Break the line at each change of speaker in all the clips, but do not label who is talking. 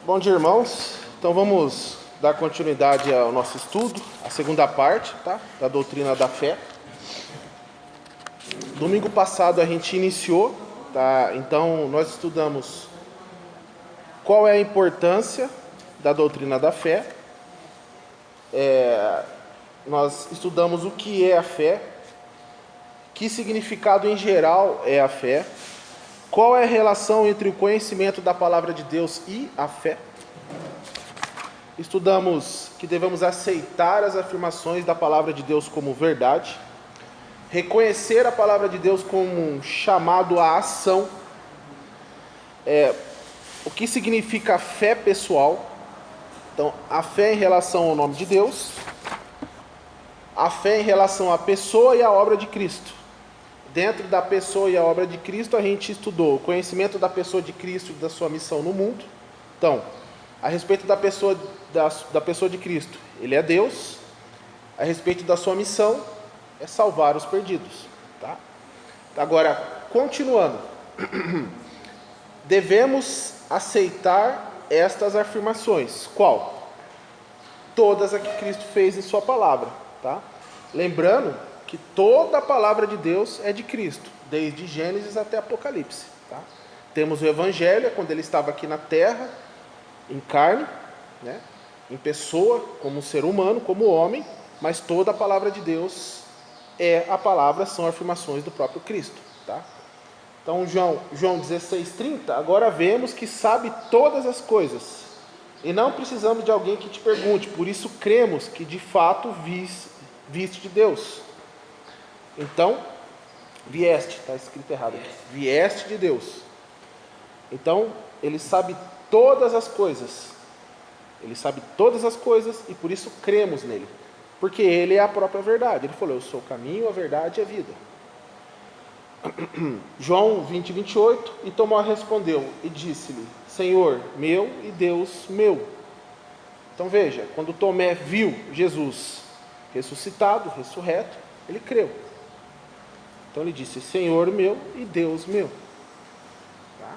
Bom dia, irmãos. Então vamos dar continuidade ao nosso estudo, a segunda parte, tá? Da doutrina da fé. Domingo passado a gente iniciou, tá? Então nós estudamos qual é a importância da doutrina da fé. Nós estudamos o que é a fé, que significado em geral é a fé, qual é a relação entre o conhecimento da palavra de Deus e a fé. Estudamos que devemos aceitar as afirmações da palavra de Deus como verdade, reconhecer a palavra de Deus como um chamado à ação, o que significa fé pessoal. Então, a fé em relação ao nome de Deus, a fé em relação à pessoa e à obra de Cristo. Dentro da pessoa e a obra de Cristo, a gente estudou o conhecimento da pessoa de Cristo e da sua missão no mundo. Então, a respeito da pessoa de Cristo, ele é Deus. A respeito da sua missão, é salvar os perdidos. Tá? Agora, continuando. Devemos aceitar estas afirmações. Qual? Todas as que Cristo fez em sua palavra. Tá? Lembrando que toda a palavra de Deus é de Cristo, desde Gênesis até Apocalipse. Tá? Temos o Evangelho, quando ele estava aqui na terra, em carne, né? Em pessoa, como um ser humano, como homem, mas toda a palavra de Deus é a palavra, são afirmações do próprio Cristo. Tá? Então, João 16:30, agora vemos que sabe todas as coisas, e não precisamos de alguém que te pergunte, por isso cremos que de fato viste de Deus. Então, vieste, está escrito errado aqui, vieste de Deus. Então, ele sabe todas as coisas, e por isso cremos nele, porque ele é a própria verdade. Ele falou, eu sou o caminho, a verdade e a vida. João 20:28, e Tomé respondeu e disse-lhe, Senhor meu e Deus meu. Então veja, quando Tomé viu Jesus ressuscitado, ressurreto, ele creu. Então ele disse, Senhor meu e Deus meu. Tá?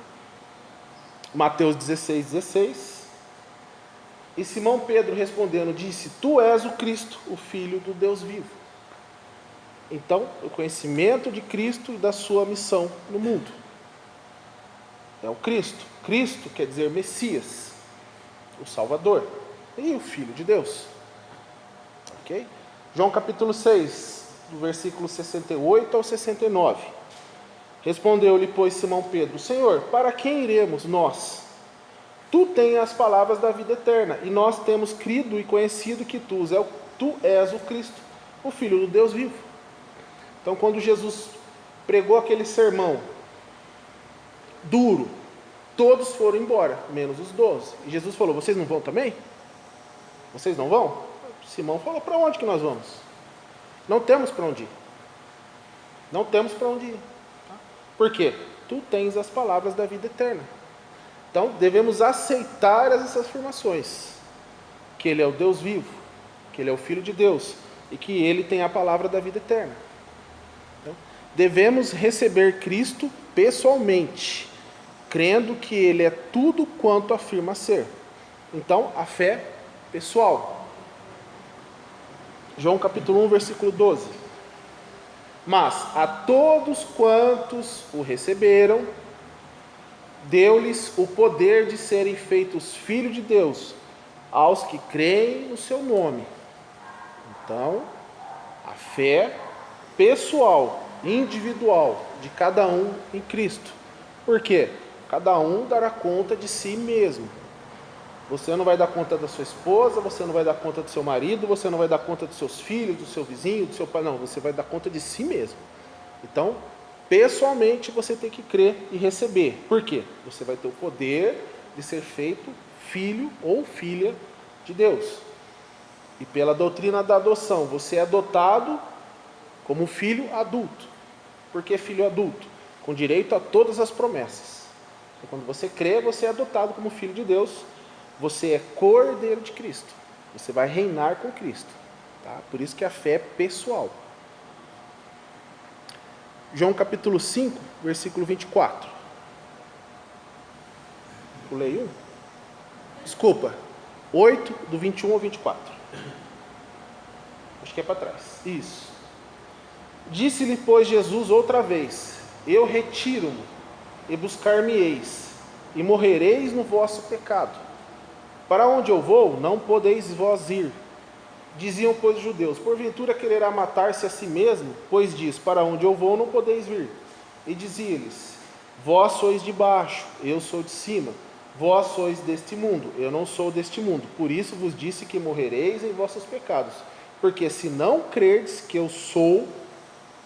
Mateus 16:16. E Simão Pedro respondendo disse, Tu és o Cristo, o Filho do Deus vivo. Então, o conhecimento de Cristo e da sua missão no mundo. É o Cristo. Cristo quer dizer Messias, o Salvador, e o Filho de Deus. Ok? João capítulo 6, do versículo 68 ao 69. Respondeu-lhe, pois, Simão Pedro, Senhor, para quem iremos nós? Tu tens as palavras da vida eterna, e nós temos crido e conhecido que tu és o Cristo, o Filho do Deus vivo. Então, quando Jesus pregou aquele sermão duro, todos foram embora, menos os 12. E Jesus falou, vocês não vão também? Vocês não vão? Simão falou, para onde que nós vamos? Não temos para onde ir. Não temos para onde ir. Por quê? Tu tens as palavras da vida eterna. Então, devemos aceitar essas afirmações. Que Ele é o Deus vivo, que Ele é o Filho de Deus, e que Ele tem a palavra da vida eterna. Então, devemos receber Cristo pessoalmente, crendo que Ele é tudo quanto afirma ser. Então, a fé pessoal. João capítulo 1, versículo 12. Mas a todos quantos o receberam, deu-lhes o poder de serem feitos filhos de Deus, aos que creem no seu nome. Então, a fé pessoal, individual, de cada um em Cristo. Por quê? Cada um dará conta de si mesmo. Você não vai dar conta da sua esposa, você não vai dar conta do seu marido, você não vai dar conta dos seus filhos, do seu vizinho, do seu pai, não, você vai dar conta de si mesmo. Então, pessoalmente você tem que crer e receber. Por quê? Você vai ter o poder de ser feito filho ou filha de Deus. E pela doutrina da adoção, você é adotado como filho adulto. Por que filho adulto? Com direito a todas as promessas. Então, quando você crê, você é adotado como filho de Deus. Você é cordeiro de Cristo. Você vai reinar com Cristo. Tá? Por isso que a fé é pessoal. João capítulo 5, versículo 24. Pulei um? Desculpa, 8, do 21 ao 24. Acho que é para trás. Isso. Disse-lhe, pois, Jesus outra vez: eu retiro-me, e buscar-me-eis, e morrereis no vosso pecado. Para onde eu vou, não podeis vós ir. Diziam, pois, os judeus: porventura quererá matar-se a si mesmo? Pois diz: para onde eu vou, não podeis vir. E dizia-lhes: vós sois de baixo, eu sou de cima. Vós sois deste mundo, eu não sou deste mundo. Por isso vos disse que morrereis em vossos pecados. Porque se não crerdes que eu sou,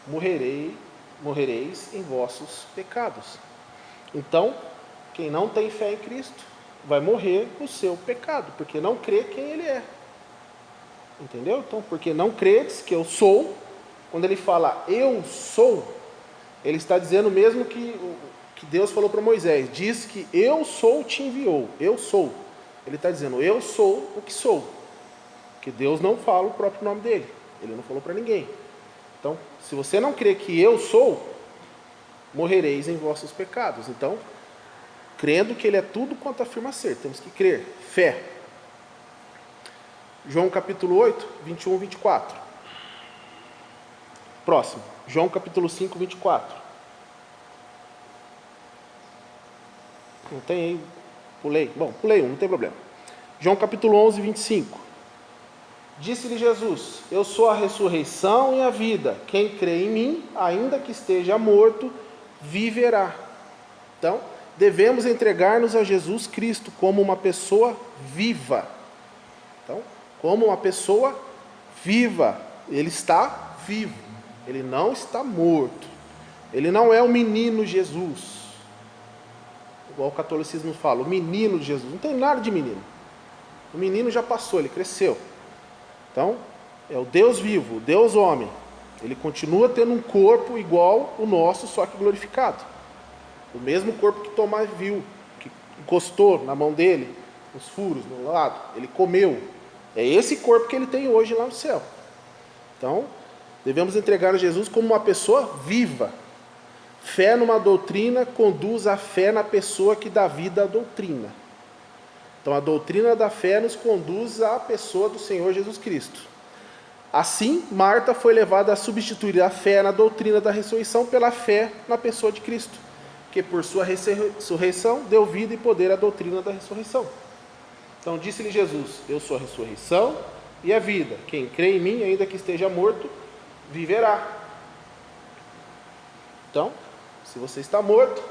morrereis em vossos pecados. Então, quem não tem fé em Cristo vai morrer no seu pecado, porque não crê quem Ele é. Entendeu? Então, porque não credes que eu sou, quando ele fala eu sou, ele está dizendo mesmo que Deus falou para Moisés, diz que eu sou te enviou, eu sou. Ele está dizendo, eu sou o que sou. Que Deus não fala o próprio nome dele, ele não falou para ninguém. Então, se você não crê que eu sou, morrereis em vossos pecados. Então, crendo que ele é tudo quanto afirma ser, temos que crer, fé. João capítulo 8, 21 e 24. Próximo, João capítulo 5, 24. Não tem aí? Pulei? Bom, pulei um, não tem problema. João capítulo 11, 25. Disse-lhe Jesus: eu sou a ressurreição e a vida. Quem crê em mim, ainda que esteja morto, viverá. Então, devemos entregar-nos a Jesus Cristo como uma pessoa viva. Então, como uma pessoa viva. Ele está vivo. Ele não está morto. Ele não é o menino Jesus. Igual o catolicismo fala, o menino de Jesus. Não tem nada de menino. O menino já passou, ele cresceu. Então, é o Deus vivo, o Deus homem. Ele continua tendo um corpo igual o nosso, só que glorificado. O mesmo corpo que Tomás viu, que encostou na mão dele, nos furos, no lado. Ele comeu. É esse corpo que ele tem hoje lá no céu. Então, devemos entregar a Jesus como uma pessoa viva. Fé numa doutrina conduz à fé na pessoa que dá vida à doutrina. Então, a doutrina da fé nos conduz à pessoa do Senhor Jesus Cristo. Assim, Marta foi levada a substituir a fé na doutrina da ressurreição pela fé na pessoa de Cristo, que por sua ressurreição deu vida e poder à doutrina da ressurreição. Então, disse-lhe Jesus: eu sou a ressurreição e a vida. Quem crê em mim, ainda que esteja morto, viverá. Então, se você está morto,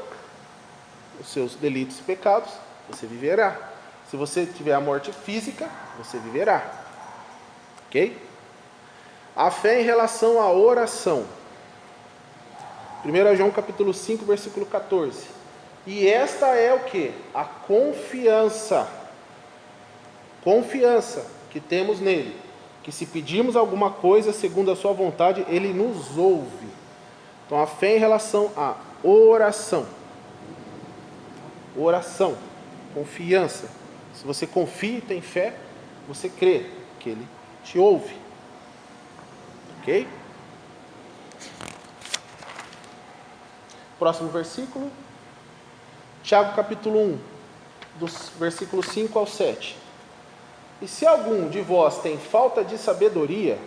os seus delitos e pecados, você viverá. Se você tiver a morte física, você viverá. Ok? A fé em relação à oração. 1 João capítulo 5, versículo 14. E esta é o que? A confiança. Confiança que temos nele. Que se pedirmos alguma coisa segundo a sua vontade, ele nos ouve. Então, a fé em relação à oração. Oração. Confiança. Se você confia e tem fé, você crê que ele te ouve. Ok? Próximo versículo. Tiago capítulo 1, dos versículos 5 ao 7. E se algum de vós tem falta de sabedoria,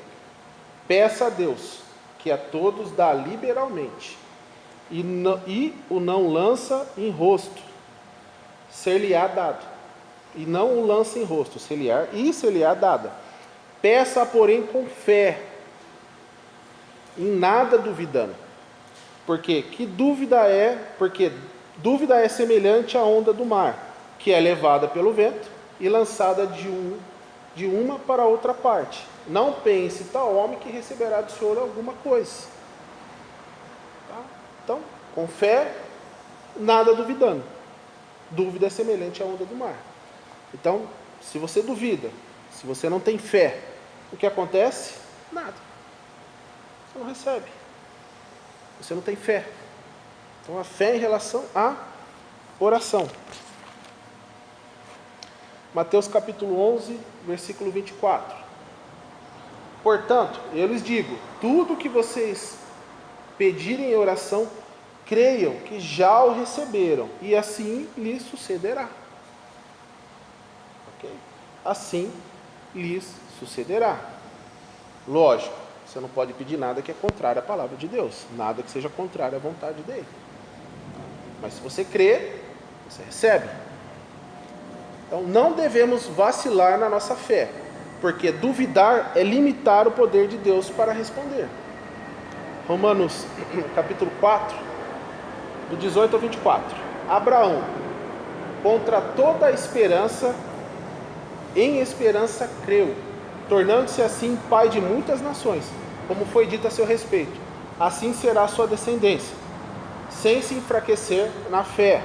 peça a Deus, que a todos dá liberalmente, e o não lança em rosto, ser-lhe-á dado. E não o lança em rosto, ser-lhe-á dada. Peça, porém, com fé, em nada duvidando. Porque dúvida é semelhante à onda do mar, que é levada pelo vento e lançada de uma para outra parte. Não pense tal homem que receberá do Senhor alguma coisa. Tá? Então, com fé, nada duvidando. Dúvida é semelhante à onda do mar. Então, se você duvida, se você não tem fé, o que acontece? Nada. Você não recebe. Você não tem fé. Então, a fé em relação à oração. Mateus capítulo 11, versículo 24. Portanto, eu lhes digo, tudo que vocês pedirem em oração, creiam que já o receberam, e assim lhes sucederá. Ok? Assim lhes sucederá. Lógico, você não pode pedir nada que é contrário à palavra de Deus, nada que seja contrário à vontade dele. Mas se você crê, você recebe. Então não devemos vacilar na nossa fé, porque duvidar é limitar o poder de Deus para responder. Romanos capítulo 4, do 18 ao 24. Abraão, contra toda esperança, em esperança creu, tornando-se assim pai de muitas nações, como foi dito a seu respeito. Assim será a sua descendência, sem se enfraquecer na fé.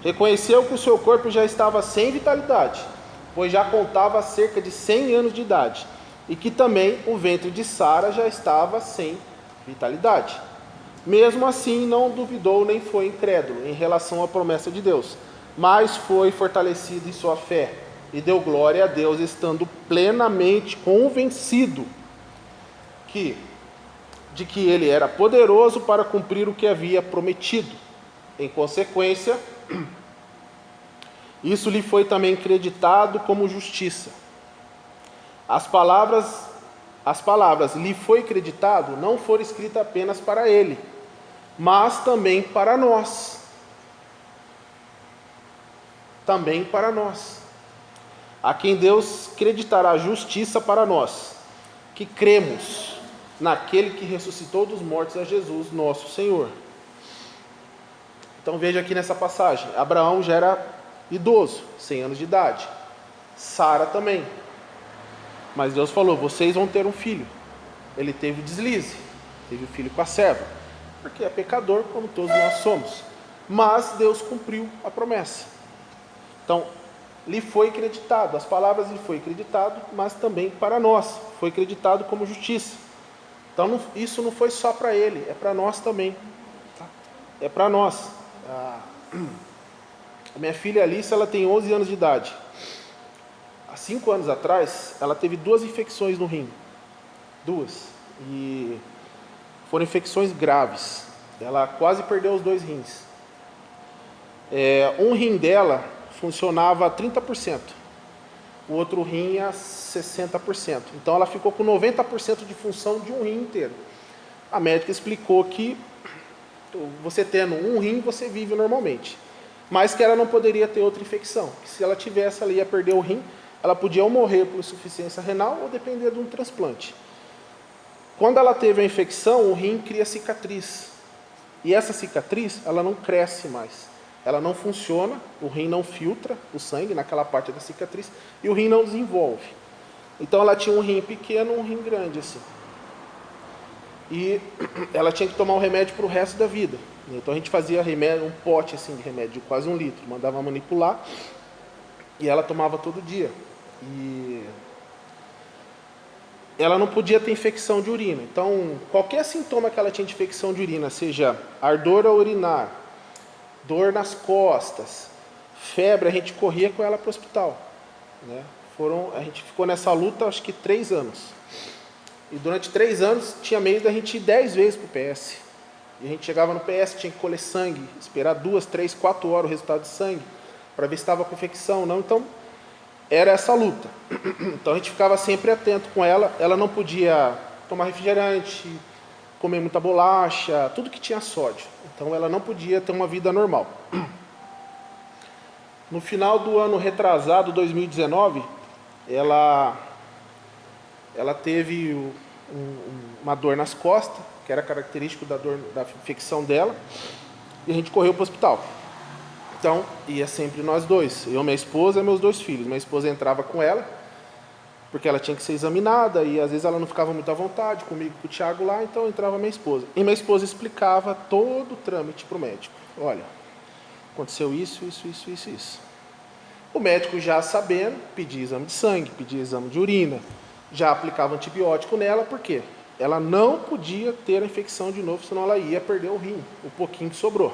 Reconheceu que o seu corpo já estava sem vitalidade, pois já contava cerca de 100 anos de idade, e que também o ventre de Sara já estava sem vitalidade. Mesmo assim, não duvidou nem foi incrédulo em relação à promessa de Deus, mas foi fortalecido em sua fé e deu glória a Deus, estando plenamente convencido de que ele era poderoso para cumprir o que havia prometido. Em consequência, isso lhe foi também creditado como justiça. As palavras lhe foi creditado não foram escritas apenas para ele, mas também para nós. Também para nós. A quem Deus creditará justiça para nós, que cremos naquele que ressuscitou dos mortos, a Jesus, nosso Senhor. Então veja aqui nessa passagem, Abraão já era idoso, 100 anos de idade. Sara também. Mas Deus falou, vocês vão ter um filho. Ele teve o deslize, teve o filho com a serva, porque é pecador como todos nós somos. Mas Deus cumpriu a promessa. Então, lhe foi creditado, as palavras lhe foi creditado, mas também para nós, foi creditado como justiça. Então isso não foi só para ele, é para nós também. É para nós. A minha filha Alice, ela tem 11 anos de idade. Há 5 anos atrás, ela teve 2 infecções no rim. 2. E foram infecções graves. Ela quase perdeu os 2 rins. Um rim dela funcionava a 30%. O outro rim a 60%. Então ela ficou com 90% de função de um rim inteiro. A médica explicou que você tendo um rim, você vive normalmente. Mas que ela não poderia ter outra infecção. Que se ela tivesse, ela ia perder o rim. Ela podia ou morrer por insuficiência renal ou depender de um transplante. Quando ela teve a infecção, o rim cria cicatriz. E essa cicatriz, ela não cresce mais. Ela não funciona, o rim não filtra o sangue naquela parte da cicatriz e o rim não desenvolve. Então ela tinha um rim pequeno, um rim grande assim. E ela tinha que tomar um remédio para o resto da vida. Então a gente fazia remédio, um pote assim de remédio de quase 1 litro, mandava manipular e ela tomava todo dia. E ela não podia ter infecção de urina. Então qualquer sintoma que ela tinha de infecção de urina, seja ardor ao urinar, dor nas costas, febre, a gente corria com ela para o hospital. Né? A gente ficou nessa luta acho que 3 anos. E durante 3 anos tinha meio da gente ir 10 vezes para o PS. E a gente chegava no PS, tinha que colher sangue, esperar 2, 3, 4 horas o resultado de sangue, para ver se estava com infecção ou não. Então, era essa luta. Então a gente ficava sempre atento com ela. Ela não podia tomar refrigerante, comer muita bolacha, tudo que tinha sódio. Então ela não podia ter uma vida normal. No final do ano retrasado, 2019, ela teve uma dor nas costas, que era característico da infecção dela, e a gente correu para o hospital. Então, ia sempre nós dois, eu, minha esposa e meus 2 filhos. Minha esposa entrava com ela, porque ela tinha que ser examinada, e às vezes ela não ficava muito à vontade, comigo e com o Thiago lá, então entrava minha esposa. E minha esposa explicava todo o trâmite para o médico. Olha, aconteceu isso. O médico já sabendo, pedia exame de sangue, pedia exame de urina, já aplicava antibiótico nela, por quê? Ela não podia ter a infecção de novo, senão ela ia perder o rim, o pouquinho que sobrou.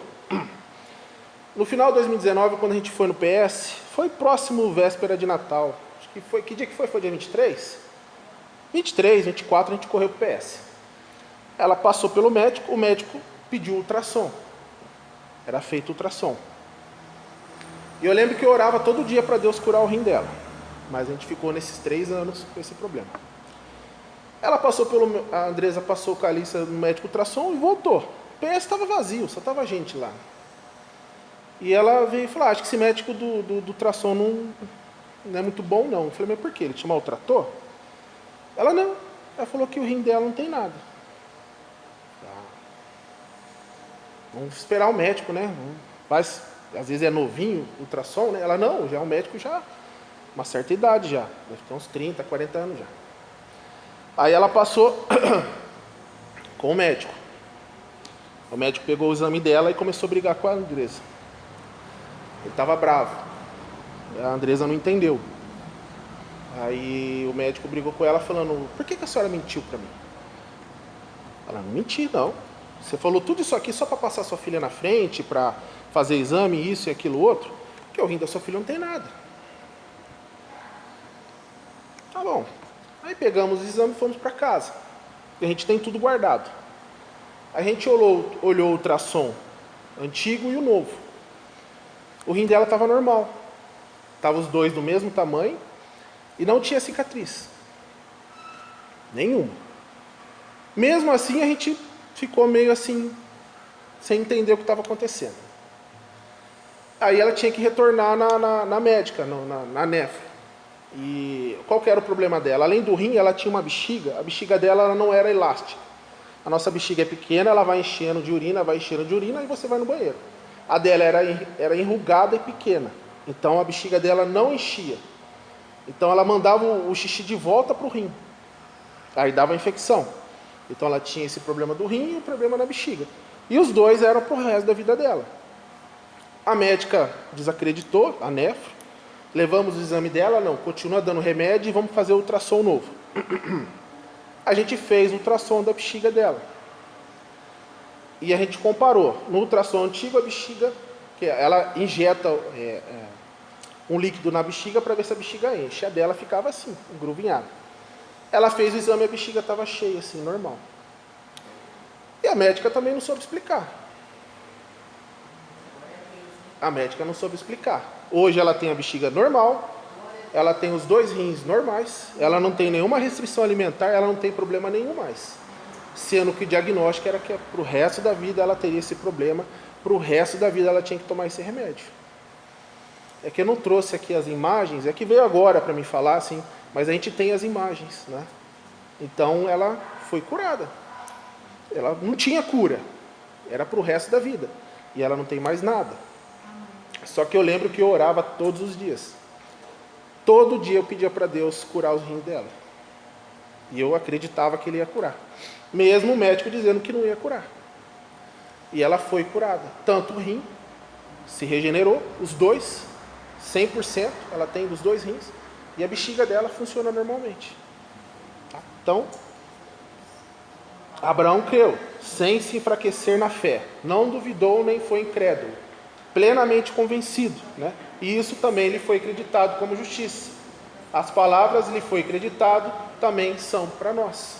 No final de 2019, quando a gente foi no PS, foi próximo véspera de Natal. Acho que foi, que dia que foi? Foi dia 23? 23, 24, a gente correu pro PS. Ela passou pelo médico, o médico pediu ultrassom. Era feito ultrassom. E eu lembro que eu orava todo dia para Deus curar o rim dela. Mas a gente ficou nesses 3 anos com esse problema. A Andresa passou com a Alissa no médico ultrassom e voltou. O PS estava vazio, só estava gente lá. E ela veio e falou, acho que esse médico do ultrassom não é muito bom não. Eu falei, mas por quê? Ele te maltratou? Ela não. Ela falou que o rim dela não tem nada. Vamos esperar o médico, né? Às vezes é novinho, ultrassom, né? Ela não, já é um médico já, uma certa idade já. Deve ter uns 30, 40 anos já. Aí ela passou com o médico. O médico pegou o exame dela e começou a brigar com a Andresa. Ele estava bravo. A Andresa não entendeu. Aí o médico brigou com ela falando, por que a senhora mentiu para mim? Ela, não menti não. Você falou tudo isso aqui só para passar sua filha na frente, para fazer exame, isso e aquilo outro, porque o rim da sua filha não tem nada. Tá bom. Aí pegamos o exame e fomos para casa. A gente tem tudo guardado. A gente olhou o ultrassom antigo e o novo. O rim dela estava normal. Estavam os dois do mesmo tamanho e não tinha cicatriz. Nenhuma. Mesmo assim, a gente ficou meio assim, sem entender o que estava acontecendo. Aí ela tinha que retornar na médica, na nefro. E qual que era o problema dela? Além do rim, ela tinha uma bexiga. A bexiga dela ela não era elástica. A nossa bexiga é pequena, ela vai enchendo de urina e você vai no banheiro. A dela era enrugada e pequena. Então a bexiga dela não enchia. Então ela mandava o xixi de volta para o rim. Aí dava infecção. Então ela tinha esse problema do rim e o problema na bexiga. E os dois eram pro resto da vida dela. A médica desacreditou, a nefro. Levamos o exame dela, não, continua dando remédio e vamos fazer o ultrassom novo. A gente fez o ultrassom da bexiga dela. E a gente comparou. No ultrassom antigo, a bexiga, que ela injeta um líquido na bexiga para ver se a bexiga enche. A dela ficava assim, engruvinhada. Ela fez o exame e a bexiga estava cheia, assim, normal. E a médica também não soube explicar. A médica não soube explicar. Hoje ela tem a bexiga normal, ela tem os 2 rins normais, ela não tem nenhuma restrição alimentar, ela não tem problema nenhum mais. Sendo que o diagnóstico era que para o resto da vida ela teria esse problema, para o resto da vida ela tinha que tomar esse remédio. É que eu não trouxe aqui as imagens, é que veio agora para me falar, assim, mas a gente tem as imagens, né? Então ela foi curada. Ela não tinha cura, era para o resto da vida. E ela não tem mais nada. Só que eu lembro que eu orava todos os dias. Todo dia eu pedia para Deus curar os rins dela. E eu acreditava que Ele ia curar. Mesmo o médico dizendo que não ia curar. E ela foi curada. Tanto o rim se regenerou, os dois, 100%, ela tem dos 2 rins. E a bexiga dela funciona normalmente. Tá? Então, Abraão creu, sem se enfraquecer na fé. Não duvidou nem foi incrédulo. Plenamente convencido, né? E isso também lhe foi acreditado como justiça. As palavras lhe foi acreditado também são para nós.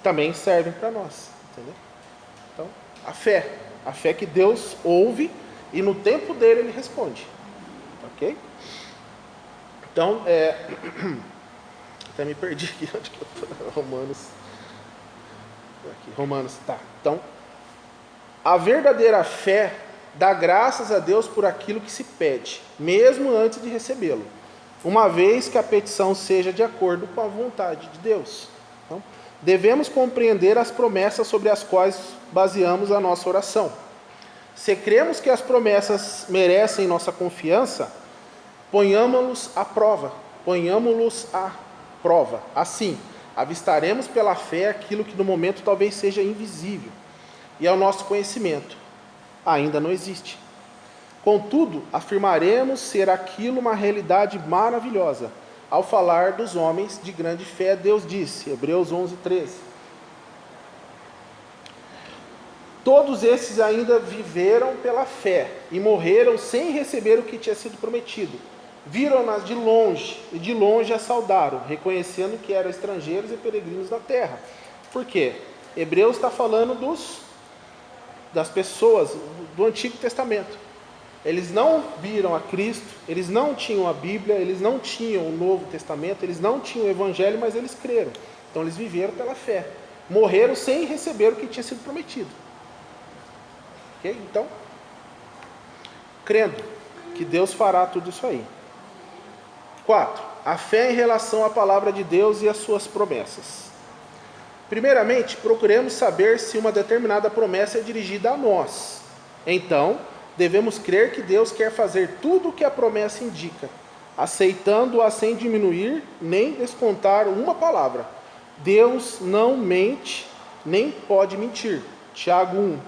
Também servem para nós, entendeu? Então, a fé que Deus ouve e no tempo dele ele responde. OK? Então, até me perdi aqui onde que eu estou. Romanos, tá. Então, a verdadeira fé dá graças a Deus por aquilo que se pede, mesmo antes de recebê-lo, uma vez que a petição seja de acordo com a vontade de Deus. Então, devemos compreender as promessas sobre as quais baseamos a nossa oração. Se cremos que as promessas merecem nossa confiança, ponhamos-los à prova. Assim, avistaremos pela fé aquilo que no momento talvez seja invisível, e ao nosso conhecimento ainda não existe. Contudo, afirmaremos ser aquilo uma realidade maravilhosa. Ao falar dos homens de grande fé, Deus disse, Hebreus 11:13. Todos esses ainda viveram pela fé e morreram sem receber o que tinha sido prometido. Viram-nas de longe e de longe as saudaram, reconhecendo que eram estrangeiros e peregrinos na terra. Por quê? Hebreus está falando das pessoas do Antigo Testamento. Eles não viram a Cristo, eles não tinham a Bíblia, eles não tinham o Novo Testamento, eles não tinham o Evangelho, mas eles creram. Então eles viveram pela fé. Morreram sem receber o que tinha sido prometido. Ok? Então, crendo que Deus fará tudo isso aí. 4. A fé em relação à palavra de Deus e às suas promessas. Primeiramente, procuremos saber se uma determinada promessa é dirigida a nós. Então, devemos crer que Deus quer fazer tudo o que a promessa indica, aceitando-a sem diminuir nem descontar uma palavra. Deus não mente, nem pode mentir. Tiago 1,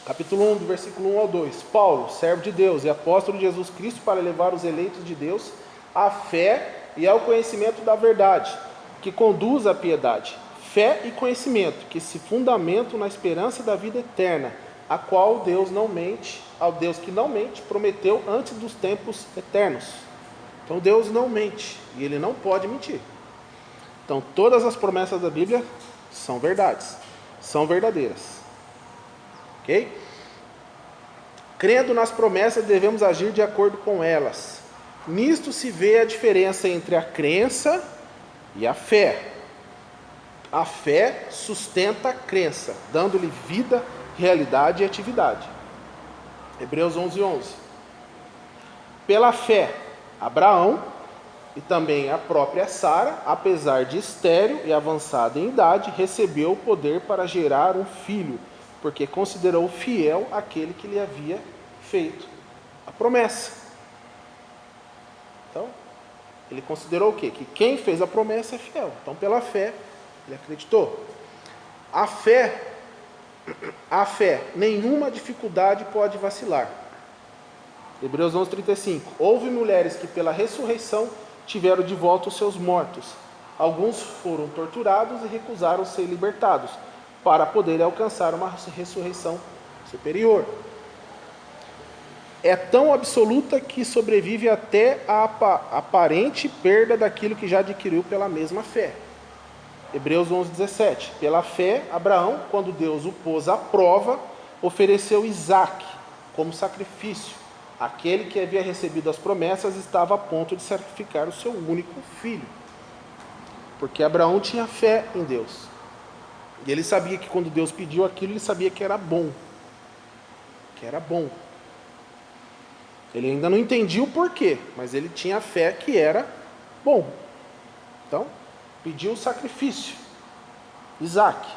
capítulo 1, do versículo 1 ao 2. Paulo, servo de Deus e apóstolo de Jesus Cristo, para levar os eleitos de Deus à fé e ao conhecimento da verdade, que conduz à piedade. Fé e conhecimento, que se fundamentam na esperança da vida eterna, a qual Deus não mente, ao Deus que não mente, prometeu antes dos tempos eternos. Então Deus não mente, e Ele não pode mentir. Então todas as promessas da Bíblia são verdades, são verdadeiras. Ok? Crendo nas promessas, devemos agir de acordo com elas. Nisto se vê a diferença entre a crença e a fé. A fé sustenta a crença, dando-lhe vida, realidade e atividade. Hebreus 11:11. Pela fé, Abraão e também a própria Sara, apesar de estéril e avançada em idade, recebeu o poder para gerar um filho, porque considerou fiel aquele que lhe havia feito a promessa. Então, ele considerou o quê? Que quem fez a promessa é fiel. Então, pela fé, ele acreditou. A fé, nenhuma dificuldade pode vacilar. Hebreus 11:35. Houve mulheres que pela ressurreição tiveram de volta os seus mortos. Alguns foram torturados e recusaram ser libertados, para poderem alcançar uma ressurreição superior. É tão absoluta que sobrevive até a aparente perda daquilo que já adquiriu pela mesma fé. Hebreus 11:17. Pela fé, Abraão, quando Deus o pôs à prova, ofereceu Isaque como sacrifício. Aquele que havia recebido as promessas estava a ponto de sacrificar o seu único filho. Porque Abraão tinha fé em Deus. E ele sabia que quando Deus pediu aquilo, ele sabia que era bom. Que era bom. Ele ainda não entendia o porquê, mas ele tinha fé que era bom. Então, pediu o sacrifício. Isaque.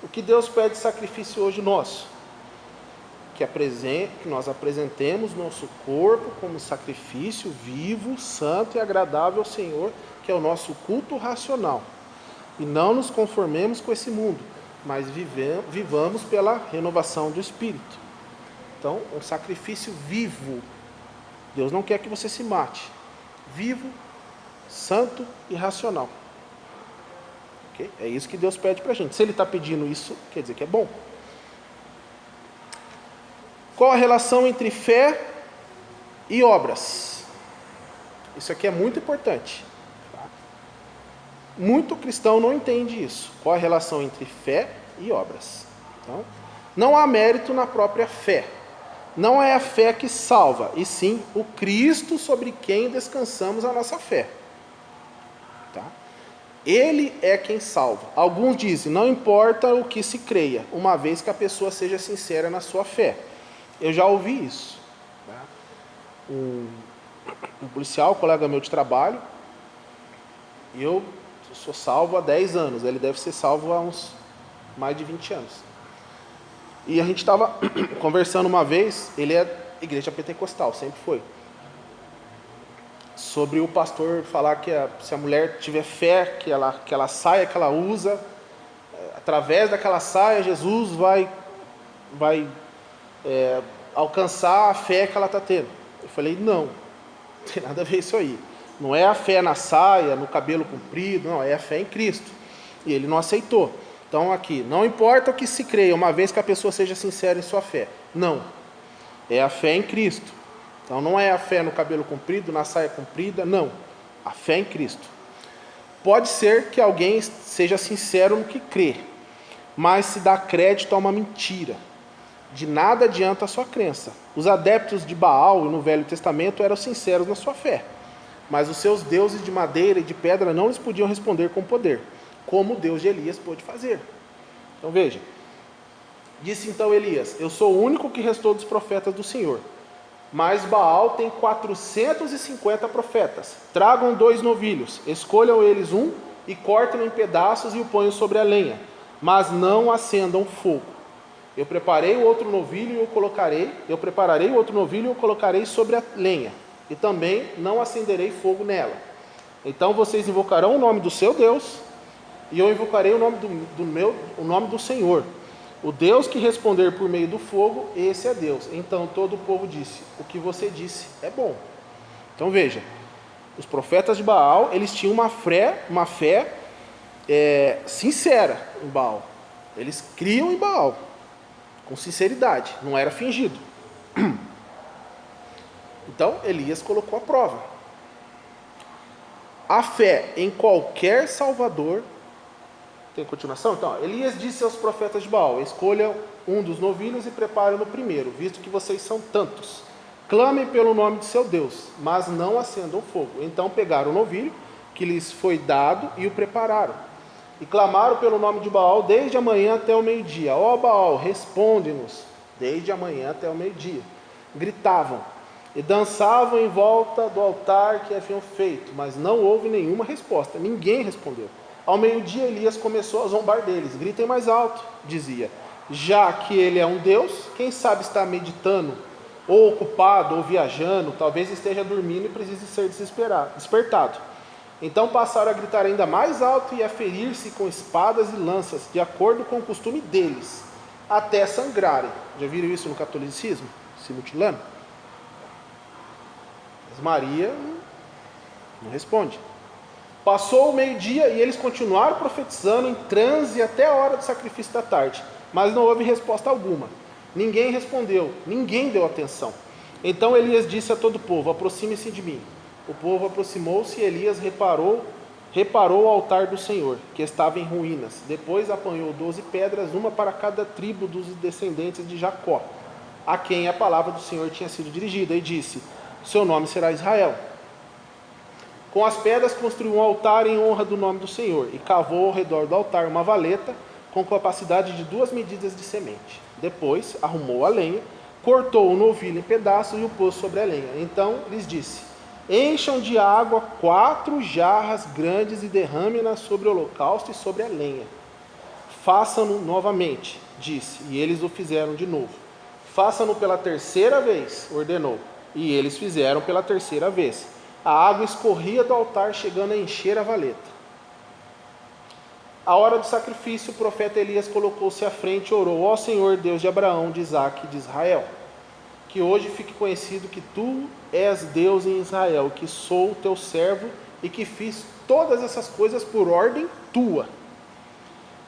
O que Deus pede sacrifício hoje nosso? Que nós apresentemos nosso corpo como sacrifício vivo, santo e agradável ao Senhor, que é o nosso culto racional. E não nos conformemos com esse mundo, mas vivamos pela renovação do Espírito. Então, um sacrifício vivo. Deus não quer que você se mate. Vivo, santo e racional. Okay? É isso que Deus pede para a gente. Se Ele está pedindo isso, quer dizer que é bom. Qual a relação entre fé e obras? Isso aqui é muito importante. Muito cristão não entende isso. Qual a relação entre fé e obras? Então, não há mérito na própria fé. Não é a fé que salva, e sim o Cristo sobre quem descansamos a nossa fé. Tá? Ele é quem salva. Alguns dizem, não importa o que se creia, uma vez que a pessoa seja sincera na sua fé. Eu já ouvi isso. Tá? Um policial, colega meu de trabalho, e eu sou salvo há 10 anos, ele deve ser salvo há uns mais de 20 anos. E a gente estava conversando uma vez, ele é igreja pentecostal, sempre foi, sobre o pastor falar que se a mulher tiver fé, que ela saia que ela usa, através daquela saia, Jesus vai alcançar a fé que ela está tendo. Eu falei, não tem nada a ver isso aí. Não é a fé na saia, no cabelo comprido, não, é a fé em Cristo. E ele não aceitou. Então aqui, não importa o que se creia, uma vez que a pessoa seja sincera em sua fé. Não. É a fé em Cristo. Então não é a fé no cabelo comprido, na saia comprida, não. A fé em Cristo. Pode ser que alguém seja sincero no que crê, mas se dá crédito a uma mentira, de nada adianta a sua crença. Os adeptos de Baal no Velho Testamento eram sinceros na sua fé, mas os seus deuses de madeira e de pedra não lhes podiam responder com poder, como o Deus de Elias pôde fazer. Então veja, disse então Elias: eu sou o único que restou dos profetas do Senhor, mas Baal tem 450 profetas. Tragam 2 novilhos, escolham eles um e cortem-no em pedaços e o ponham sobre a lenha, mas não acendam fogo. Eu prepararei o outro novilho e o colocarei sobre a lenha, e também não acenderei fogo nela. Então vocês invocarão o nome do seu Deus, e eu invocarei o nome do Senhor. O Deus que responder por meio do fogo, esse é Deus. Então todo o povo disse: o que você disse é bom. Então veja, os profetas de Baal, eles tinham uma fé sincera em Baal. Eles criam em Baal, com sinceridade, não era fingido. Então Elias colocou a prova. A fé em qualquer salvador. Tem continuação? Então, Elias disse aos profetas de Baal: escolham um dos novilhos e preparem no primeiro, visto que vocês são tantos. Clamem pelo nome de seu Deus, mas não acendam fogo. Então pegaram o novilho que lhes foi dado e o prepararam. E clamaram pelo nome de Baal desde a manhã até o meio-dia. Ó Baal, responde-nos. Desde a manhã até o meio-dia. Gritavam e dançavam em volta do altar que haviam feito, mas não houve nenhuma resposta. Ninguém respondeu. Ao meio-dia Elias começou a zombar deles. Gritem mais alto, dizia. Já que ele é um Deus, quem sabe está meditando, ou ocupado, ou viajando, talvez esteja dormindo e precise ser despertado. Então passaram a gritar ainda mais alto e a ferir-se com espadas e lanças, de acordo com o costume deles, até sangrarem. Já viram isso no catolicismo? Se mutilando? Mas Maria não responde. Passou o meio-dia e eles continuaram profetizando em transe até a hora do sacrifício da tarde, mas não houve resposta alguma. Ninguém respondeu, ninguém deu atenção. Então Elias disse a todo o povo: aproxime-se de mim. O povo aproximou-se e Elias reparou o altar do Senhor, que estava em ruínas. Depois apanhou 12 pedras, uma para cada tribo dos descendentes de Jacó, a quem a palavra do Senhor tinha sido dirigida, e disse: seu nome será Israel. Com as pedras construiu um altar em honra do nome do Senhor, e cavou ao redor do altar uma valeta com capacidade de 2 medidas de semente. Depois arrumou a lenha, cortou o novilho em pedaços e o pôs sobre a lenha. Então lhes disse: encham de água 4 jarras grandes e derrame-nas sobre o holocausto e sobre a lenha. Façam-no novamente, disse, e eles o fizeram de novo. Façam-no pela 3ª vez, ordenou, e eles fizeram pela 3ª vez. A água escorria do altar, chegando a encher a valeta. À hora do sacrifício, o profeta Elias colocou-se à frente e orou: ó Senhor, Deus de Abraão, de Isaque e de Israel, que hoje fique conhecido que tu és Deus em Israel, que sou teu servo e que fiz todas essas coisas por ordem tua.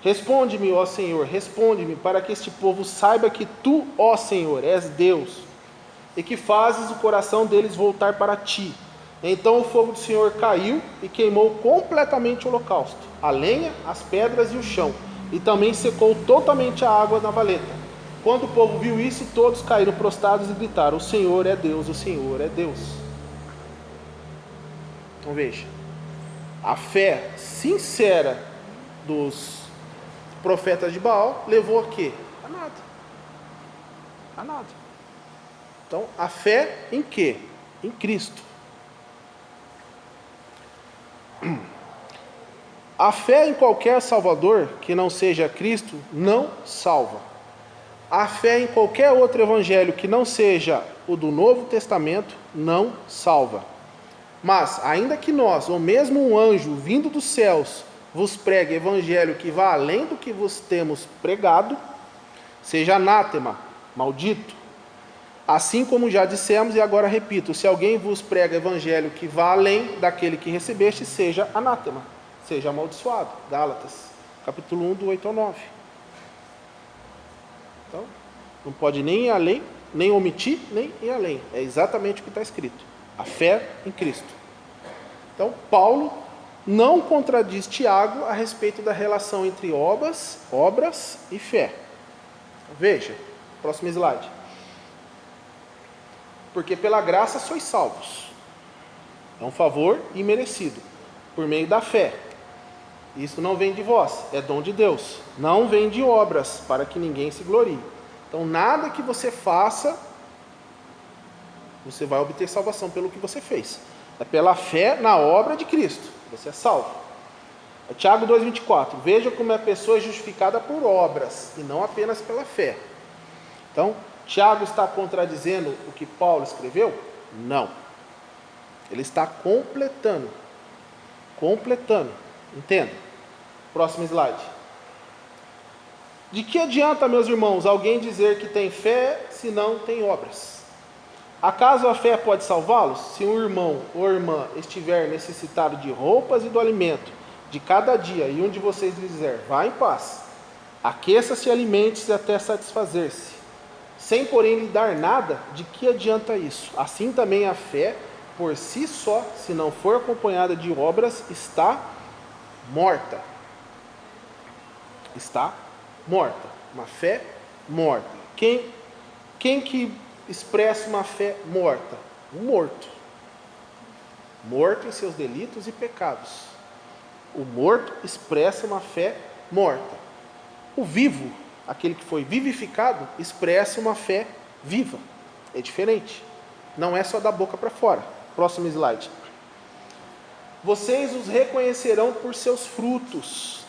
Responde-me, ó Senhor, responde-me, para que este povo saiba que tu, ó Senhor, és Deus, e que fazes o coração deles voltar para ti. Então o fogo do Senhor caiu e queimou completamente o holocausto, a lenha, as pedras e o chão, e também secou totalmente a água na valeta. Quando o povo viu isso, todos caíram prostrados e gritaram: o Senhor é Deus, o Senhor é Deus. Então veja, a fé sincera dos profetas de Baal levou a quê? A nada. A nada. Então, a fé em quê? Em Cristo. A fé em qualquer Salvador que não seja Cristo não salva. A fé em qualquer outro evangelho que não seja o do Novo Testamento não salva. Mas, ainda que nós, ou mesmo um anjo vindo dos céus, vos pregue evangelho que vá além do que vos temos pregado, seja anátema, maldito. Assim como já dissemos e agora repito, se alguém vos prega evangelho que vá além daquele que recebeste, seja anátema, seja amaldiçoado. Gálatas, capítulo 1, do 8 ao 9. Então, não pode nem ir além, nem omitir, nem ir além. É exatamente o que está escrito. A fé em Cristo. Então, Paulo não contradiz Tiago a respeito da relação entre obras e fé. Veja, Próximo slide. Porque pela graça sois salvos. É um favor imerecido, por meio da fé. Isso não vem de vós, é dom de Deus. Não vem de obras, para que ninguém se glorie. Então, nada que você faça, você vai obter salvação pelo que você fez. É pela fé na obra de Cristo. Você é salvo. Tiago 2,24. Veja como a pessoa é justificada por obras, e não apenas pela fé. Então, Tiago está contradizendo o que Paulo escreveu? Não. Ele está completando. Entenda. Próximo slide. De que adianta, meus irmãos, alguém dizer que tem fé se não tem obras? Acaso a fé pode salvá-los? Se um irmão ou irmã estiver necessitado de roupas e do alimento de cada dia, e um de vocês lhe dizer, vá em paz, aqueça-se e alimente-se até satisfazer-se, sem porém lhe dar nada, de que adianta isso? Assim também a fé, por si só, se não for acompanhada de obras, está morta. Está morta. Uma fé morta. Quem que expressa uma fé morta? O morto. Morto em seus delitos e pecados. O morto expressa uma fé morta. O vivo, aquele que foi vivificado, expressa uma fé viva. É diferente. Não é só da boca para fora. Próximo slide. Vocês os reconhecerão por seus frutos.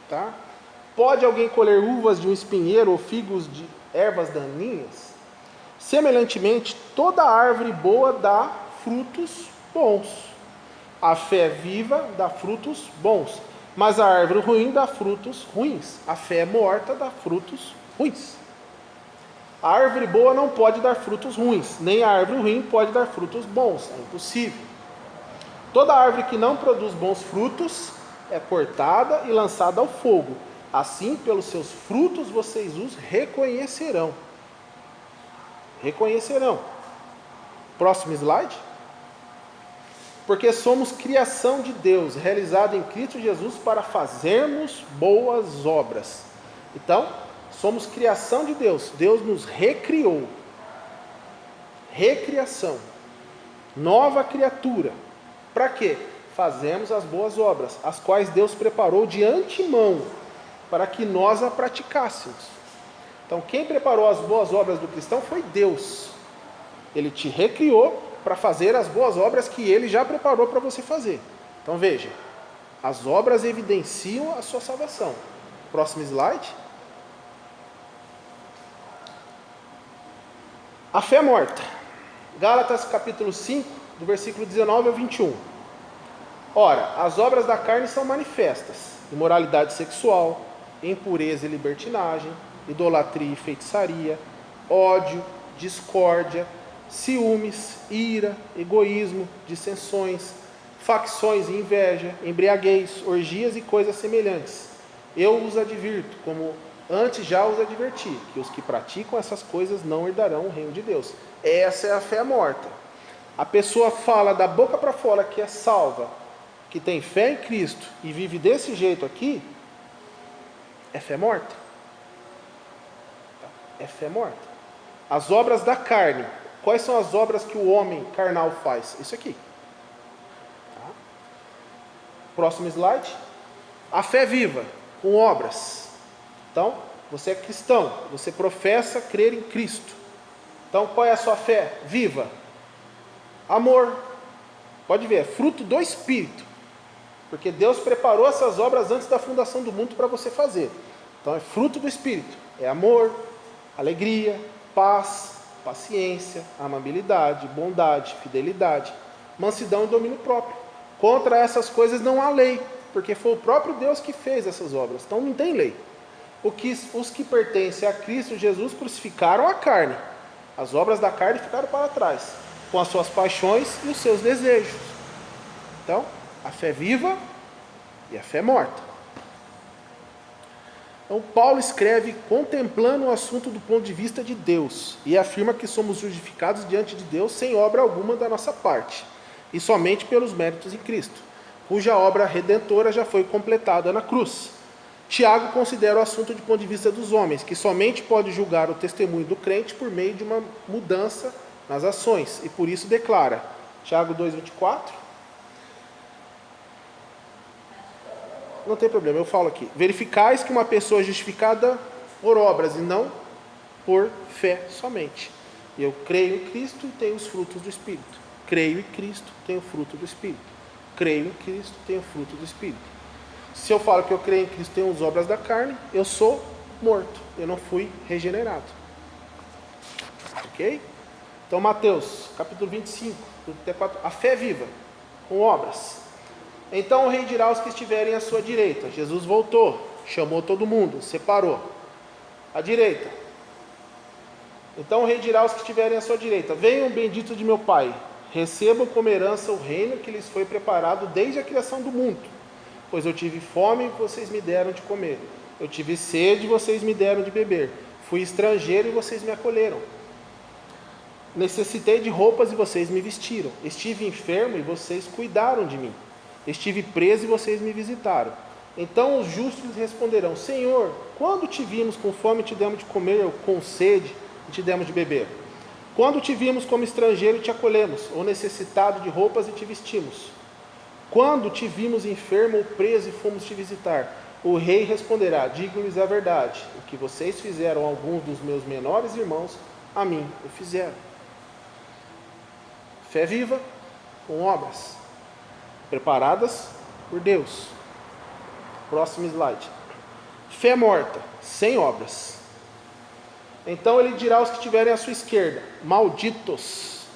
Tá? Pode alguém colher uvas de um espinheiro ou figos de ervas daninhas? Semelhantemente, toda árvore boa dá frutos bons. A fé viva dá frutos bons, mas a árvore ruim dá frutos ruins. A fé morta dá frutos ruins. A árvore boa não pode dar frutos ruins, nem a árvore ruim pode dar frutos bons. É impossível. Toda árvore que não produz bons frutos é cortada e lançada ao fogo. Assim, pelos seus frutos, vocês os reconhecerão. Reconhecerão. Próximo slide. Porque somos criação de Deus, realizada em Cristo Jesus para fazermos boas obras. Então, somos criação de Deus. Deus nos recriou. Recriação. Nova criatura. Para quê? Fazemos as boas obras, as quais Deus preparou de antemão, para que nós a praticássemos. Então, quem preparou as boas obras do cristão foi Deus. Ele te recriou para fazer as boas obras que Ele já preparou para você fazer. Então, veja, as obras evidenciam a sua salvação. Próximo slide. A fé morta. Gálatas capítulo 5, do versículo 19 ao 21. Ora, as obras da carne são manifestas: imoralidade sexual, impureza e libertinagem, idolatria e feitiçaria, ódio, discórdia, ciúmes, ira, egoísmo, dissensões, facções e inveja, embriaguez, orgias e coisas semelhantes. Eu os advirto, como antes já os adverti, que os que praticam essas coisas não herdarão o reino de Deus. Essa é a fé morta. A pessoa fala da boca para fora que é salva, que tem fé em Cristo e vive desse jeito aqui, é fé morta. É fé morta. As obras da carne. Quais são as obras que o homem carnal faz? Isso aqui. Tá? Próximo slide. A fé viva, com obras. Então, você é cristão, você professa crer em Cristo. Então, qual é a sua fé viva? Amor. Pode ver, é fruto do Espírito. Porque Deus preparou essas obras antes da fundação do mundo para você fazer. Então, é fruto do Espírito. É amor, alegria, paz, paciência, amabilidade, bondade, fidelidade, mansidão e domínio próprio. Contra essas coisas não há lei, porque foi o próprio Deus que fez essas obras. Então não tem lei. Os que pertencem a Cristo Jesus crucificaram a carne. As obras da carne ficaram para trás, com as suas paixões e os seus desejos. Então, a fé viva e a fé morta. Então, Paulo escreve contemplando o assunto do ponto de vista de Deus e afirma que somos justificados diante de Deus sem obra alguma da nossa parte, e somente pelos méritos em Cristo, cuja obra redentora já foi completada na cruz. Tiago considera o assunto de ponto de vista dos homens, que somente pode julgar o testemunho do crente por meio de uma mudança nas ações, e por isso declara, Tiago 2,24, não tem problema, eu falo aqui, verificais que uma pessoa é justificada por obras e não por fé somente. Eu creio em Cristo e tenho os frutos do Espírito. Creio em Cristo, tenho o fruto do Espírito. Creio em Cristo, tenho o fruto do Espírito. Se eu falo que eu creio em Cristo, tenho as obras da carne, eu sou morto, eu não fui regenerado. Ok? Então, Mateus, capítulo 25, a fé viva, com obras. Então o rei dirá aos que estiverem à sua direita. Jesus voltou, chamou todo mundo, separou. À direita. Então o rei dirá aos que estiverem à sua direita: venham benditos de meu Pai, recebam como herança o reino que lhes foi preparado desde a criação do mundo. Pois eu tive fome e vocês me deram de comer. Eu tive sede e vocês me deram de beber. Fui estrangeiro e vocês me acolheram. Necessitei de roupas e vocês me vestiram. Estive enfermo e vocês cuidaram de mim. Estive preso e vocês me visitaram. Então os justos lhes responderão: Senhor, quando te vimos com fome e te demos de comer, ou com sede e te demos de beber? Quando te vimos como estrangeiro e te acolhemos, ou necessitado de roupas e te vestimos? Quando te vimos enfermo ou preso e fomos te visitar? O rei responderá: digo-lhes a verdade, o que vocês fizeram a alguns dos meus menores irmãos, a mim o fizeram. Fé viva com obras, preparadas por Deus. Próximo slide. Fé morta, sem obras. Então ele dirá aos que estiverem à sua esquerda: malditos,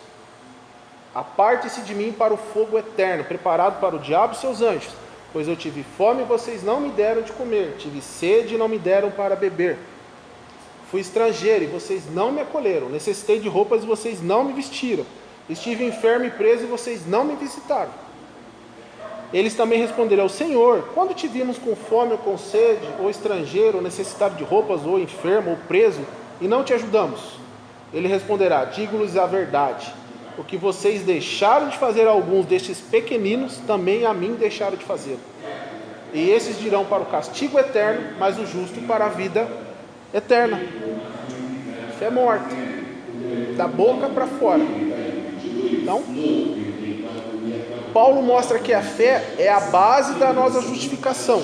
aparte-se de mim para o fogo eterno, preparado para o diabo e seus anjos. Pois eu tive fome e vocês não me deram de comer, tive sede e não me deram para beber. Fui estrangeiro e vocês não me acolheram, necessitei de roupas e vocês não me vestiram. Estive enfermo e preso e vocês não me visitaram. Eles também responderão: Senhor, quando te vimos com fome ou com sede, ou estrangeiro, ou necessitado de roupas, ou enfermo, ou preso, e não te ajudamos? Ele responderá: digo-lhes a verdade, o que vocês deixaram de fazer a alguns destes pequeninos, também a mim deixaram de fazer. E esses dirão para o castigo eterno, mas o justo para a vida eterna. Fé morta, da boca para fora. Então, Paulo mostra que a fé é a base da nossa justificação,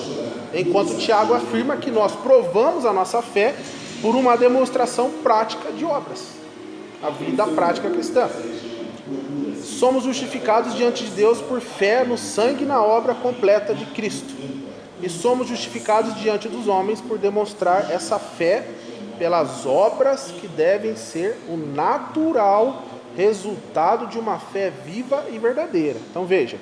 enquanto Tiago afirma que nós provamos a nossa fé por uma demonstração prática de obras, a vida prática cristã. Somos justificados diante de Deus por fé no sangue e na obra completa de Cristo, e somos justificados diante dos homens por demonstrar essa fé pelas obras que devem ser o natural resultado de uma fé viva e verdadeira. Então veja,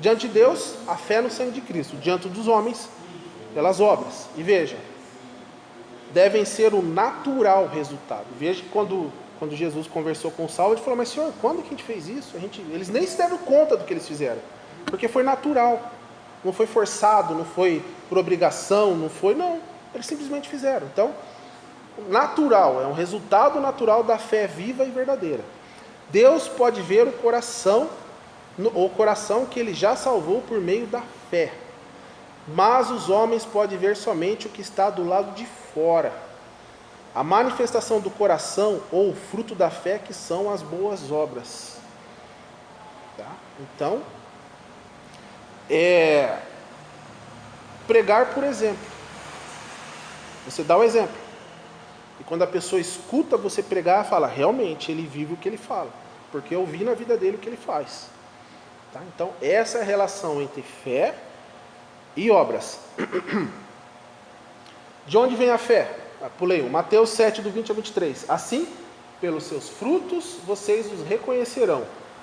diante de Deus, a fé no sangue de Cristo, diante dos homens, pelas obras. E veja, devem ser o natural resultado. Veja que quando Jesus conversou com Saulo, ele falou: mas Senhor, quando que a gente fez isso? Eles nem se deram conta do que eles fizeram, porque foi natural, não foi forçado, não foi por obrigação, não, eles simplesmente fizeram. Então, natural, é um resultado natural da fé viva e verdadeira. Deus pode ver o coração que Ele já salvou por meio da fé, mas os homens podem ver somente o que está do lado de fora. A manifestação do coração ou o fruto da fé que são as boas obras. Tá? Então, pregar por exemplo. Você dá o exemplo. E quando a pessoa escuta você pregar, fala: realmente, ele vive o que ele fala, porque eu vi na vida dele o que ele faz. Tá? Então, essa é a relação entre fé e obras. De onde vem a fé? Pulei um. Mateus 7, do 20 a 23. Assim, pelos seus frutos, vocês os reconhecerão.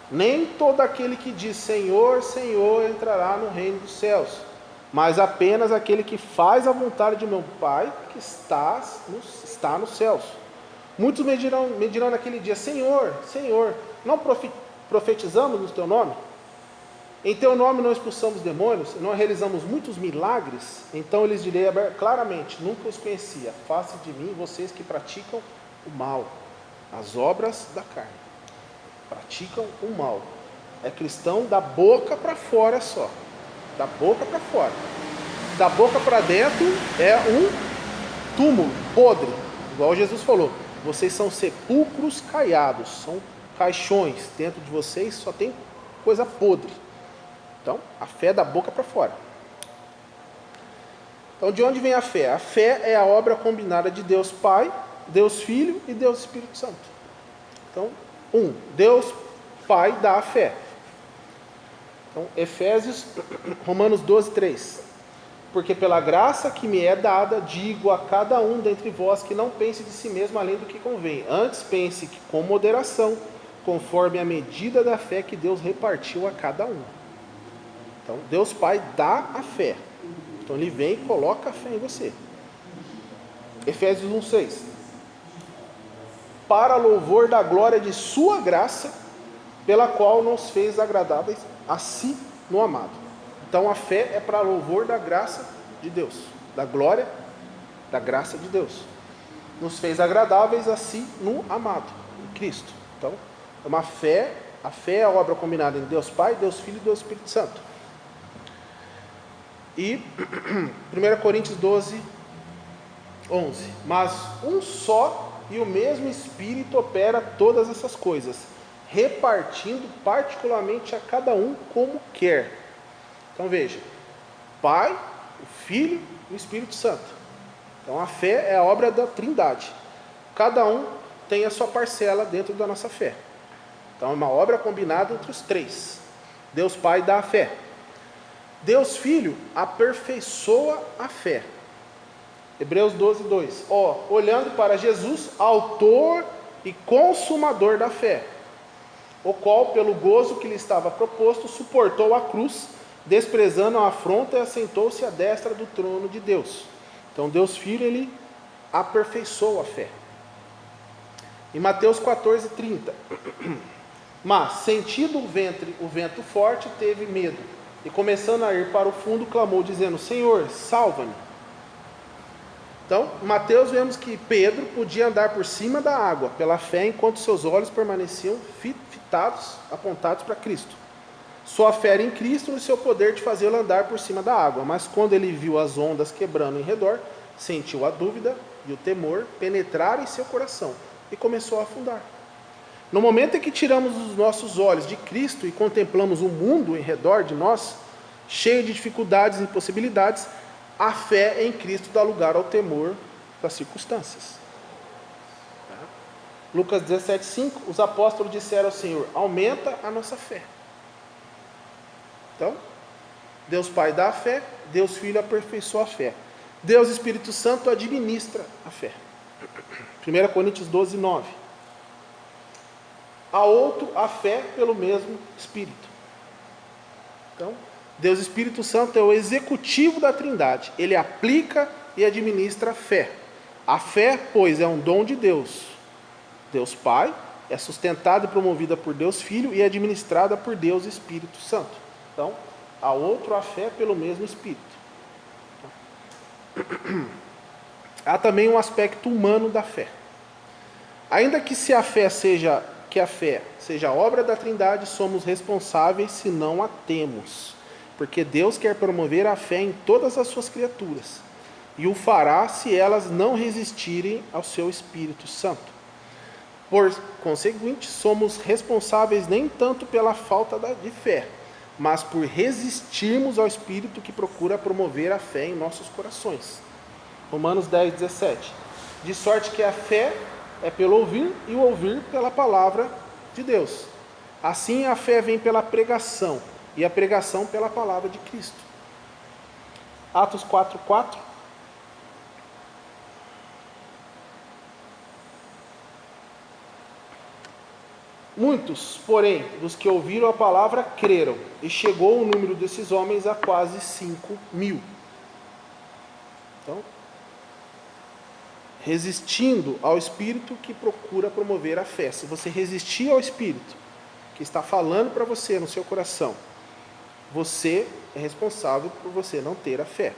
Nem todo aquele que diz Senhor, Senhor entrará no reino dos céus, mas apenas aquele que faz a vontade de meu Pai que está nos céus. Muitos me dirão naquele dia: Senhor, Senhor, não profetizamos no teu nome? Em teu nome não expulsamos demônios? Não realizamos muitos milagres? Então eles direi claramente: nunca os conhecia. Afaste de mim, vocês que praticam o mal, as obras da carne. Praticam o mal. É cristão da boca para fora só. Da boca para fora. da boca para dentro é um túmulo podre, igual Jesus falou. Vocês são sepulcros caiados, são caixões. Dentro de vocês só tem coisa podre. Então, a fé é da boca para fora. Então, de onde vem a fé? A fé é a obra combinada de Deus Pai, Deus Filho e Deus Espírito Santo. Então, Deus Pai dá a fé. Então, Romanos 12, 3. Porque pela graça que me é dada, digo a cada um dentre vós que não pense de si mesmo além do que convém. Antes pense que com moderação, conforme a medida da fé que Deus repartiu a cada um. Então, Deus Pai dá a fé. Então, Ele vem e coloca a fé em você. Efésios 1, 6. Para louvor da glória de sua graça, pela qual nos fez agradáveis a si no amado. Então a fé é para louvor da graça de Deus, da glória, da graça de Deus. Nos fez agradáveis a si no amado, em Cristo. Então, a fé é a obra combinada em Deus Pai, Deus Filho e Deus Espírito Santo. E 1 Coríntios 12, 11. Mas um só e o mesmo Espírito opera todas essas coisas, repartindo particularmente a cada um como quer. Então veja, Pai, o Filho e o Espírito Santo. Então a fé é a obra da Trindade. Cada um tem a sua parcela dentro da nossa fé. Então é uma obra combinada entre os três. Deus Pai dá a fé. Deus Filho aperfeiçoa a fé. Hebreus 12, 2. Olhando para Jesus, autor e consumador da fé, o qual, pelo gozo que lhe estava proposto, suportou a cruz, desprezando a afronta, e assentou-se à destra do trono de Deus. Então Deus Filho, Ele aperfeiçoa a fé. Em Mateus 14, 30. Mas, sentindo o vento forte, teve medo, e começando a ir para o fundo, clamou, dizendo, Senhor, salva-me. Então, em Mateus vemos que Pedro podia andar por cima da água, pela fé, enquanto seus olhos permaneciam fitados, apontados para Cristo. Sua fé era em Cristo e o seu poder de fazê-lo andar por cima da água. Mas quando ele viu as ondas quebrando em redor, sentiu a dúvida e o temor penetrar em seu coração e começou a afundar. No momento em que tiramos os nossos olhos de Cristo e contemplamos o mundo em redor de nós, cheio de dificuldades e impossibilidades, a fé em Cristo dá lugar ao temor das circunstâncias. Lucas 17, 5, os apóstolos disseram ao Senhor, aumenta a nossa fé. Então, Deus Pai dá a fé, Deus Filho aperfeiçoa a fé. Deus Espírito Santo administra a fé. 1 Coríntios 12, 9. A outro a fé pelo mesmo Espírito. Então, Deus Espírito Santo é o executivo da Trindade. Ele aplica e administra a fé. A fé, pois, é um dom de Deus. Deus Pai é sustentada e promovida por Deus Filho e é administrada por Deus Espírito Santo. Então, a outro a fé pelo mesmo Espírito. Há também um aspecto humano da fé. Ainda que a fé seja obra da Trindade, somos responsáveis se não a temos. Porque Deus quer promover a fé em todas as suas criaturas. E o fará se elas não resistirem ao seu Espírito Santo. Por conseguinte, somos responsáveis nem tanto pela falta de fé, mas por resistirmos ao Espírito que procura promover a fé em nossos corações. Romanos 10, 17. De sorte que a fé é pelo ouvir e o ouvir pela palavra de Deus. Assim a fé vem pela pregação e a pregação pela palavra de Cristo. Atos 4, 4. Muitos, porém, dos que ouviram a palavra creram, e chegou o número desses homens a quase 5.000. Então, resistindo ao Espírito que procura promover a fé. Se você resistir ao Espírito que está falando para você no seu coração, você é responsável por você não ter a fé.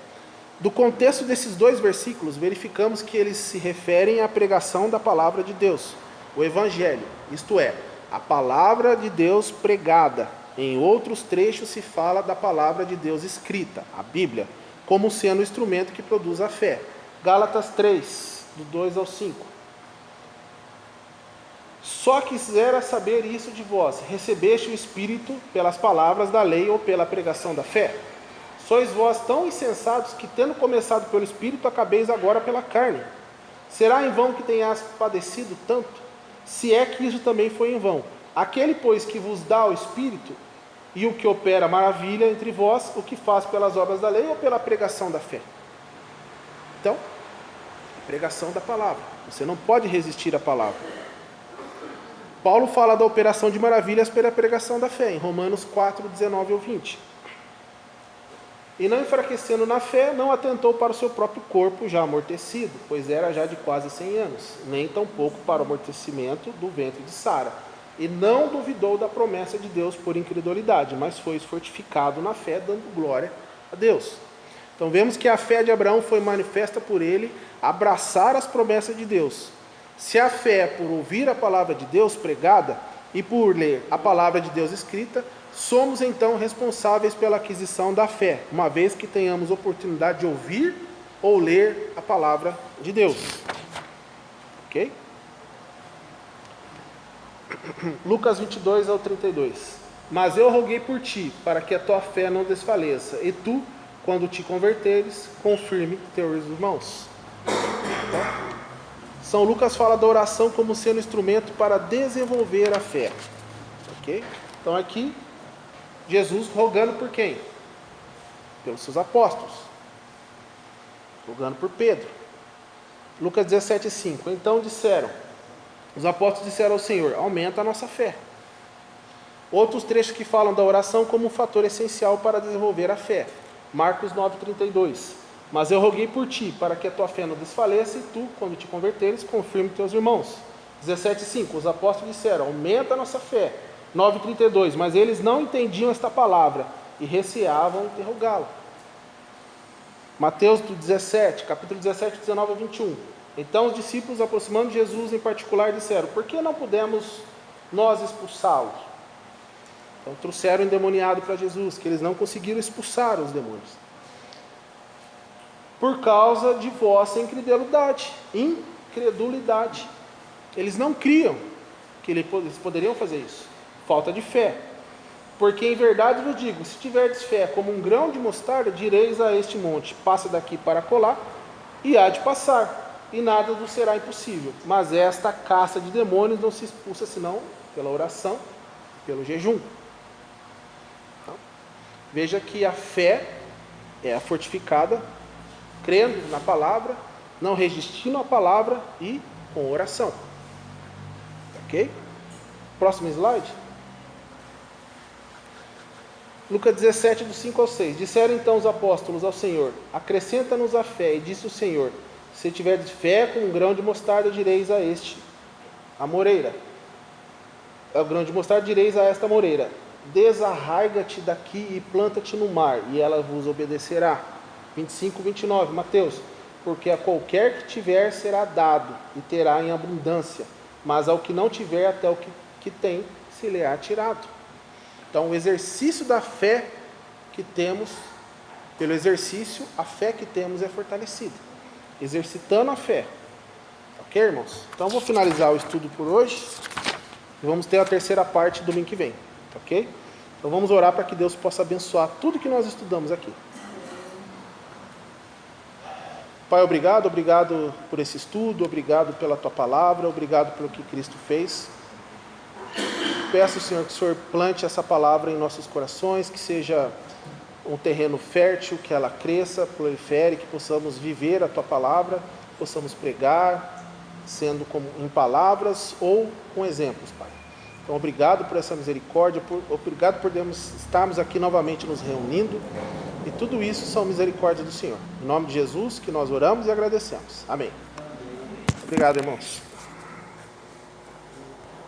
Do contexto desses dois versículos, verificamos que eles se referem à pregação da palavra de Deus, o Evangelho, isto é, a palavra de Deus pregada. Em outros trechos se fala da palavra de Deus escrita, a Bíblia. como sendo o instrumento que produz a fé. Gálatas 3, do 2 ao 5. Só quisera saber isso de vós: recebeste o Espírito pelas palavras da lei ou pela pregação da fé? Sois vós tão insensatos que, tendo começado pelo Espírito, acabeis agora pela carne. Será em vão que tenhas padecido tanto? Se é que isso também foi em vão. Aquele, pois, que vos dá o Espírito e o que opera maravilha entre vós, o que faz pelas obras da lei ou pela pregação da fé? Então, pregação da palavra. Você não pode resistir à palavra. Paulo fala da operação de maravilhas pela pregação da fé, em Romanos 4, 19 ao 20. E não enfraquecendo na fé, não atentou para o seu próprio corpo já amortecido, pois era já de quase 100 anos, nem tampouco para o amortecimento do ventre de Sara. E não duvidou da promessa de Deus por incredulidade, mas foi fortificado na fé, dando glória a Deus. Então vemos que a fé de Abraão foi manifesta por ele abraçar as promessas de Deus. Se a fé é por ouvir a palavra de Deus pregada e por ler a palavra de Deus escrita, somos então responsáveis pela aquisição da fé, uma vez que tenhamos oportunidade de ouvir ou ler a palavra de Deus. Ok? Lucas 22 ao 32. Mas eu roguei por ti, para que a tua fé não desfaleça, e tu, quando te converteres, confirme teus irmãos. Então, São Lucas fala da oração como sendo instrumento para desenvolver a fé. Ok? Então aqui, Jesus rogando por quem? Pelos seus apóstolos. Rogando por Pedro. Lucas 17:5. Então disseram, os apóstolos disseram ao Senhor: aumenta a nossa fé. Outros trechos que falam da oração como um fator essencial para desenvolver a fé. Marcos 9:32. Mas eu roguei por ti, para que a tua fé não desfaleça, e tu, quando te converteres, confirme teus irmãos. 17:5. Os apóstolos disseram: aumenta a nossa fé. 9:32. Mas eles não entendiam esta palavra e receavam interrogá-lo. Mateus 17, capítulo 17, 19 a 21. Então os discípulos, aproximando de Jesus em particular, disseram: por que não pudemos nós expulsá-los? Então trouxeram o endemoniado para Jesus, que eles não conseguiram expulsar os demônios. Por causa de vossa incredulidade. Eles não criam que eles poderiam fazer isso. Falta de fé. Porque em verdade vos digo, se tiverdes fé como um grão de mostarda, direis a este monte: passa daqui para acolá, e há de passar, e nada vos será impossível. Mas esta casta de demônios não se expulsa senão pela oração, pelo jejum. Então, veja que a fé é a fortificada, crendo na palavra, não resistindo à palavra e com oração. Ok? Próximo slide. Lucas 17, do 5 ao 6. Disseram então os apóstolos ao Senhor: acrescenta-nos a fé. E disse o Senhor: se tiverdes fé como um grão de mostarda, direis a a moreira. O grão de mostarda, direis a esta moreira: desarraiga-te daqui e planta-te no mar, e ela vos obedecerá. 25, 29, Mateus. Porque a qualquer que tiver será dado, e terá em abundância, mas ao que não tiver, até o que tem, se lhe há tirado. Então, o exercício da fé que temos, pelo exercício, a fé que temos é fortalecida. Exercitando a fé. Ok, irmãos? Então, vou finalizar o estudo por hoje, e vamos ter a terceira parte domingo que vem. Ok? Então, vamos orar para que Deus possa abençoar tudo que nós estudamos aqui. Pai, obrigado por esse estudo, obrigado pela Tua palavra, obrigado pelo que Cristo fez. Peço, Senhor, que o Senhor plante essa palavra em nossos corações, que seja um terreno fértil, que ela cresça, prolifere, que possamos viver a Tua palavra, possamos pregar, sendo como em palavras ou com exemplos, Pai. Então, obrigado por essa misericórdia, obrigado por estarmos aqui novamente nos reunindo, e tudo isso são misericórdias do Senhor. Em nome de Jesus que nós oramos e agradecemos. Amém. Obrigado, irmãos.